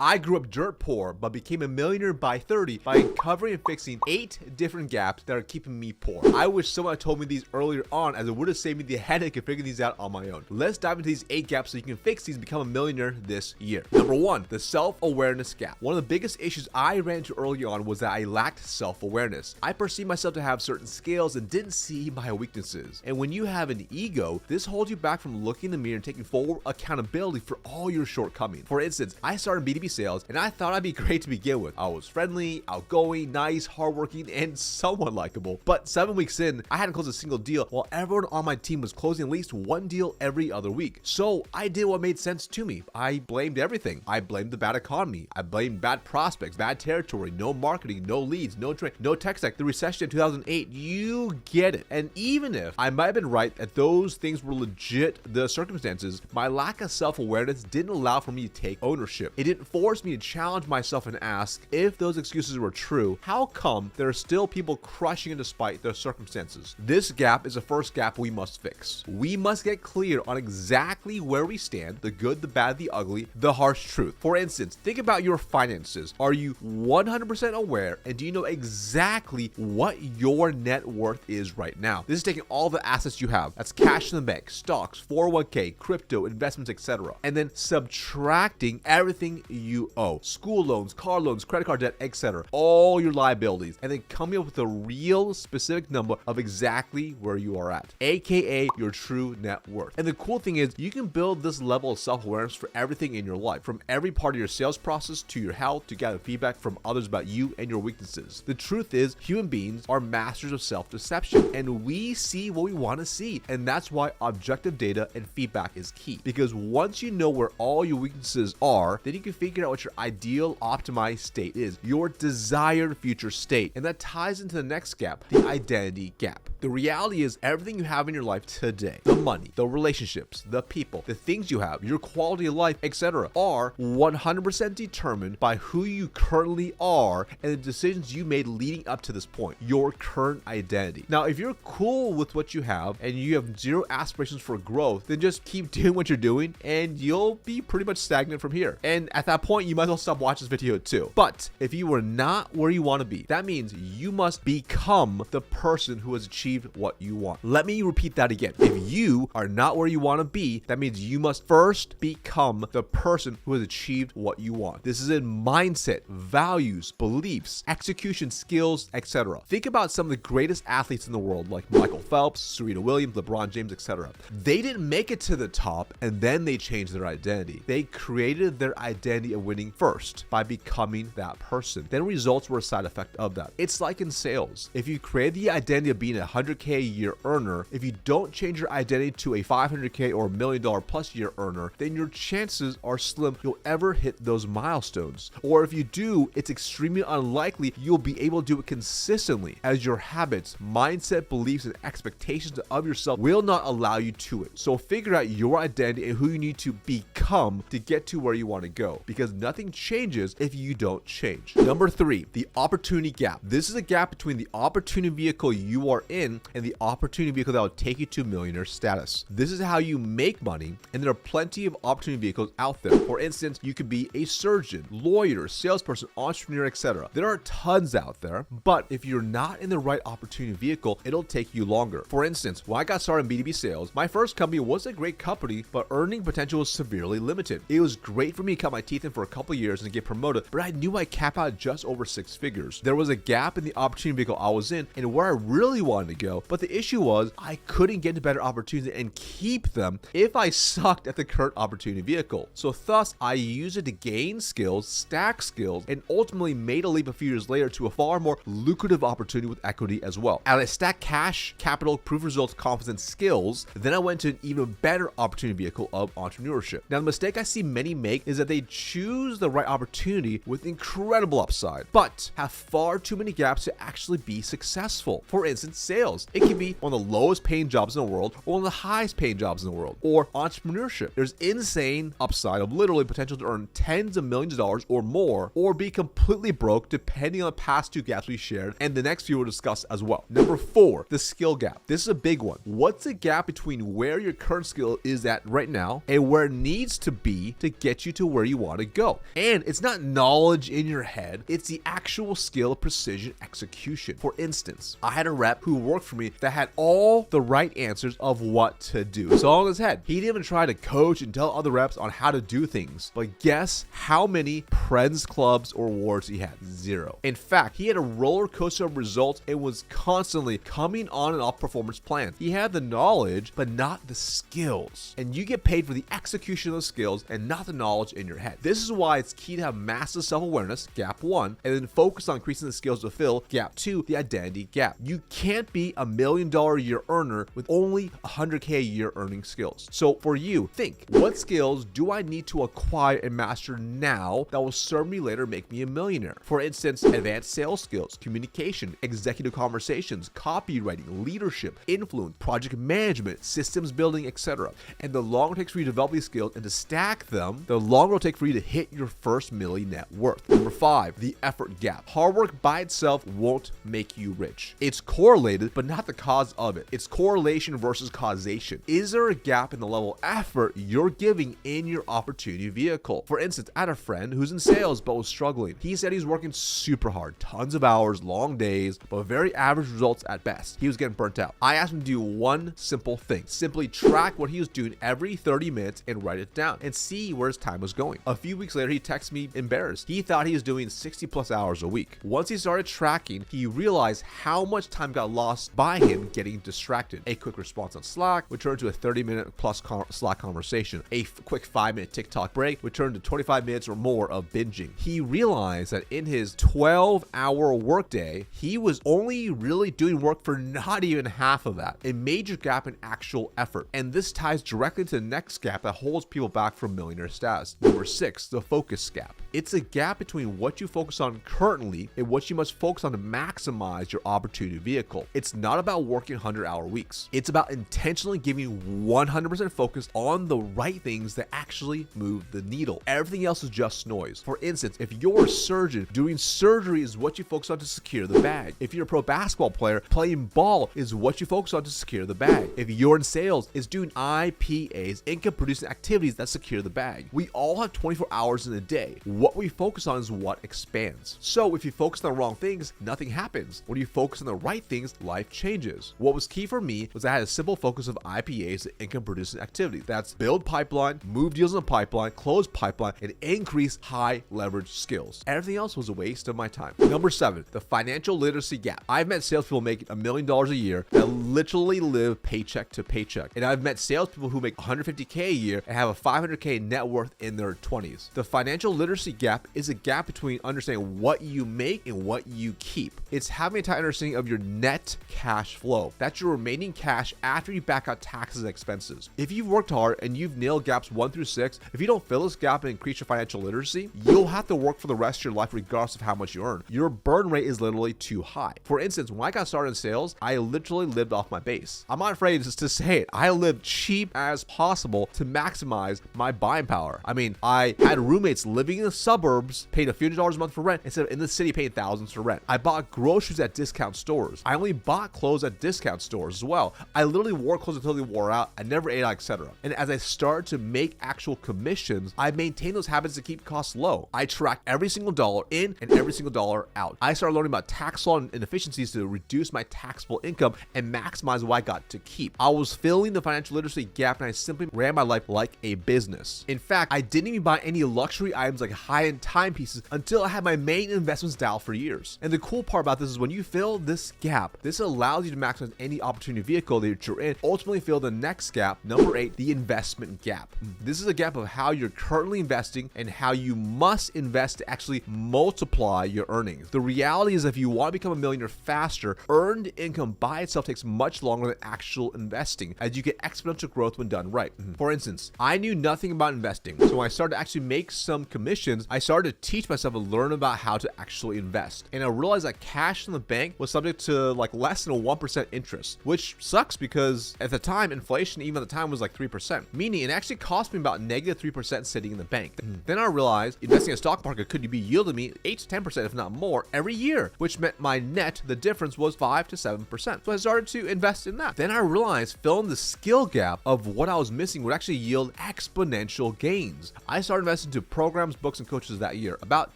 I grew up dirt poor, but became a millionaire by 30 by uncovering and fixing 8 different gaps that are keeping me poor. I wish someone had told me these earlier on, as it would have saved me the headache of figuring these out on my own. Let's dive into these 8 gaps so you can fix these and become a millionaire this year. Number 1, the self-awareness gap. One of the biggest issues I ran into early on was that I lacked self-awareness. I perceived myself to have certain skills and didn't see my weaknesses. And when you have an ego, this holds you back from looking in the mirror and taking full accountability for all your shortcomings. For instance, I started B2B sales and I thought I'd be great to begin with. I was friendly, outgoing, nice, hardworking, and somewhat likable. But 7 weeks in, I hadn't closed a single deal while everyone on my team was closing at least 1 deal every other week. So I did what made sense to me. I blamed everything. I blamed the bad economy. I blamed bad prospects, bad territory, no marketing, no leads, no trade, no tech stack, the recession in 2008. You get it. And even if I might have been right that those things were legit the circumstances, my lack of self-awareness didn't allow for me to take ownership. It didn't force me to challenge myself and ask, if those excuses were true, how come there are still people crushing it despite their circumstances? This gap is the first gap we must fix. We must get clear on exactly where we stand, the good, the bad, the ugly, the harsh truth. For instance, think about your finances. Are you 100% aware, and do you know exactly what your net worth is right now? This is taking all the assets you have. That's cash in the bank, stocks, 401k, crypto, investments, etc. And then subtracting everything you owe. School loans, car loans, credit card debt, etc. All your liabilities. And then coming up with a real specific number of exactly where you are at, aka your true net worth. And the cool thing is you can build this level of self-awareness for everything in your life, from every part of your sales process to your health, to gather feedback from others about you and your weaknesses. The truth is human beings are masters of self-deception, and we see what we want to see. And that's why objective data and feedback is key, because once you know where all your weaknesses are, then you can figure out what your ideal optimized state is, your desired future state. And that ties into the next gap, the identity gap. The reality is everything you have in your life today, the money, the relationships, the people, the things you have, your quality of life, etc., are 100% determined by who you currently are and the decisions you made leading up to this point, your current identity. Now, if you're cool with what you have and you have zero aspirations for growth, then just keep doing what you're doing and you'll be pretty much stagnant from here. And at that point, you might as well stop watching this video too. But if you are not where you want to be, that means you must become the person who has achieved what you want. Let me repeat that again. If you are not where you want to be, that means you must first become the person who has achieved what you want. This is in mindset, values, beliefs, execution, skills, etc. Think about some of the greatest athletes in the world, like Michael Phelps, Serena Williams, LeBron James, etc. They didn't make it to the top and then they changed their identity. They created their identity of winning first by becoming that person. Then results were a side effect of that. It's like in sales. If you create the identity of being a 100K a year earner, if you don't change your identity to a 500K or $1 million plus year earner, then your chances are slim you'll ever hit those milestones. Or if you do, it's extremely unlikely you'll be able to do it consistently, as your habits, mindset, beliefs, and expectations of yourself will not allow you to it. So figure out your identity and who you need to become to get to where you want to go, because nothing changes if you don't change. Number 3, the opportunity gap. This is a gap between the opportunity vehicle you are in and the opportunity vehicle that will take you to millionaire status. This is how you make money, and there are plenty of opportunity vehicles out there. For instance, you could be a surgeon, lawyer, salesperson, entrepreneur, etc. There are tons out there, but if you're not in the right opportunity vehicle, it'll take you longer. For instance, when I got started in B2B sales, my first company was a great company, but earning potential was severely limited. It was great for me to cut my teeth in for a couple of years and get promoted, but I knew I'd cap out just over 6 figures. There was a gap in the opportunity vehicle I was in and where I really wanted to go, but the issue was I couldn't get into better opportunities and keep them if I sucked at the current opportunity vehicle. So thus, I used it to gain skills, stack skills, and ultimately made a leap a few years later to a far more lucrative opportunity with equity as well. As I stacked cash, capital, proof results, confidence, and skills, then I went to an even better opportunity vehicle of entrepreneurship. Now, the mistake I see many make is that they choose the right opportunity with incredible upside, but have far too many gaps to actually be successful. For instance, sales. sales. It can be one of the lowest paying jobs in the world or one of the highest paying jobs in the world, or entrepreneurship. There's insane upside of literally potential to earn tens of millions of dollars or more, or be completely broke depending on the past two gaps we shared and the next few we'll discuss as well. Number 4, the skill gap. This is a big one. What's the gap between where your current skill is at right now and where it needs to be to get you to where you want to go? And it's not knowledge in your head, it's the actual skill of precision execution. For instance, I had a rep who worked for me that had all the right answers of what to do. It's all in his head. He didn't even try to coach and tell other reps on how to do things. But guess how many Friends clubs or awards he had? 0. In fact, he had a roller coaster of results and was constantly coming on and off performance plans. He had the knowledge, but not the skills. And you get paid for the execution of the skills and not the knowledge in your head. This is why it's key to have massive self-awareness, gap 1, and then focus on increasing the skills to fill, gap 2, the identity gap. You can't be $1 million a year earner with only $100K a year earning skills. So for you, think, what skills do I need to acquire and master now that will serve me later, make me a millionaire? For instance, advanced sales skills, communication, executive conversations, copywriting, leadership, influence, project management, systems building, etc. And the longer it takes for you to develop these skills and to stack them, the longer it'll take for you to hit your first million net worth. Number 5, the effort gap. Hard work by itself won't make you rich. It's correlated, but not the cause of it. It's correlation versus causation. Is there a gap in the level of effort you're giving in your opportunity vehicle? For instance, I had a friend who's in sales but was struggling. He said he's working super hard, tons of hours, long days, but very average results at best. He was getting burnt out. I asked him to do one simple thing. Simply track what he was doing every 30 minutes and write it down and see where his time was going. A few weeks later, he texted me embarrassed. He thought he was doing 60 plus hours a week. Once he started tracking, he realized how much time got lost by him getting distracted. A quick response on Slack would turn to a 30-minute plus Slack conversation. A quick 5-minute TikTok break would turn to 25 minutes or more of binging. He realized that in his 12-hour workday, he was only really doing work for not even half of that. A major gap in actual effort. And this ties directly to the next gap that holds people back from millionaire status. Number 6, the focus gap. It's a gap between what you focus on currently and what you must focus on to maximize your opportunity vehicle. It's not about working 100-hour weeks. It's about intentionally giving 100% focus on the right things that actually move the needle. Everything else is just noise. For instance, if you're a surgeon, doing surgery is what you focus on to secure the bag. If you're a pro basketball player, playing ball is what you focus on to secure the bag. If you're in sales, it's doing IPAs, income producing activities that secure the bag. We all have 24 hours in a day. What we focus on is what expands. So if you focus on the wrong things, nothing happens. When you focus on the right things, life changes. What was key for me was I had a simple focus of IPAs, income producing activities. That's build pipeline, move deals in the pipeline, close pipeline, and increase high leverage skills. Everything else was a waste of my time. Number 7, the financial literacy gap. I've met salespeople making $1 million a year that literally live paycheck to paycheck. And I've met salespeople who make $150K a year and have a $500K net worth in their 20s. The financial literacy gap is a gap between understanding what you make and what you keep. It's having a tight understanding of your net cash flow. That's your remaining cash after you back out taxes and expenses. If you've worked hard and you've nailed gaps 1 through 6, if you don't fill this gap and increase your financial literacy, you'll have to work for the rest of your life regardless of how much you earn. Your burn rate is literally too high. For instance, when I got started in sales, I literally lived off my base. I'm not afraid to say it. I lived cheap as possible to maximize my buying power. I mean, I had roommates living in the suburbs, paying a few $100 a month for rent instead of in the city paying thousands for rent. I bought groceries at discount stores. I only bought clothes at discount stores as well. I literally wore clothes until they wore out. I never ate out, etc. And as I started to make actual commissions, I maintained those habits to keep costs low. I tracked every single dollar in and every single dollar out. I started learning about tax law and inefficiencies to reduce my taxable income and maximize what I got to keep. I was filling the financial literacy gap and I simply ran my life like a business. In fact, I didn't even buy any luxury items like high-end timepieces until I had my main investments dialed for years. And the cool part about this is when you fill this gap, this allows you to maximize any opportunity vehicle that you're in, ultimately fill the next gap, number 8, the investment gap. This is a gap of how you're currently investing and how you must invest to actually multiply your earnings. The reality is if you want to become a millionaire faster, earned income by itself takes much longer than actual investing, as you get exponential growth when done right. For instance, I knew nothing about investing. So when I started to actually make some commissions, I started to teach myself and learn about how to actually invest. And I realized that cash in the bank was subject to like less less than a 1% interest, which sucks because at the time, inflation even at the time was like 3%, meaning it actually cost me about negative 3% sitting in the bank. Then I realized investing in a stock market could be yielding me 8 to 10%, if not more, every year, which meant my net, the difference was 5 to 7%. So I started to invest in that. Then I realized filling the skill gap of what I was missing would actually yield exponential gains. I started investing into programs, books, and coaches that year, about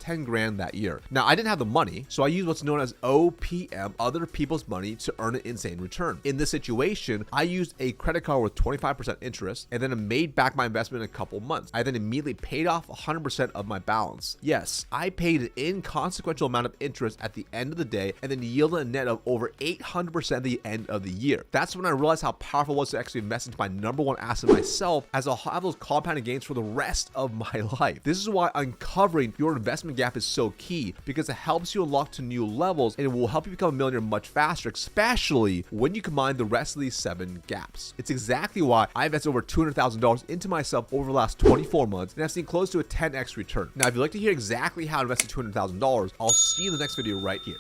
10 grand that year. Now, I didn't have the money, so I used what's known as OPM, other people's money, to earn an insane return. In this situation, I used a credit card with 25% interest and then made back my investment in a couple months. I then immediately paid off 100% of my balance. Yes, I paid an inconsequential amount of interest at the end of the day and then yielded a net of over 800% at the end of the year. That's when I realized how powerful it was to actually invest into my number one asset myself, as I'll have those compounding gains for the rest of my life. This is why uncovering your investment gap is so key, because it helps you unlock to new levels and it will help you become a millionaire much faster, especially when you combine the rest of these 7 gaps. It's exactly why I invested over $200,000 into myself over the last 24 months and I've seen close to a 10x return. Now, if you'd like to hear exactly how I invested $200,000, I'll see you in the next video right here.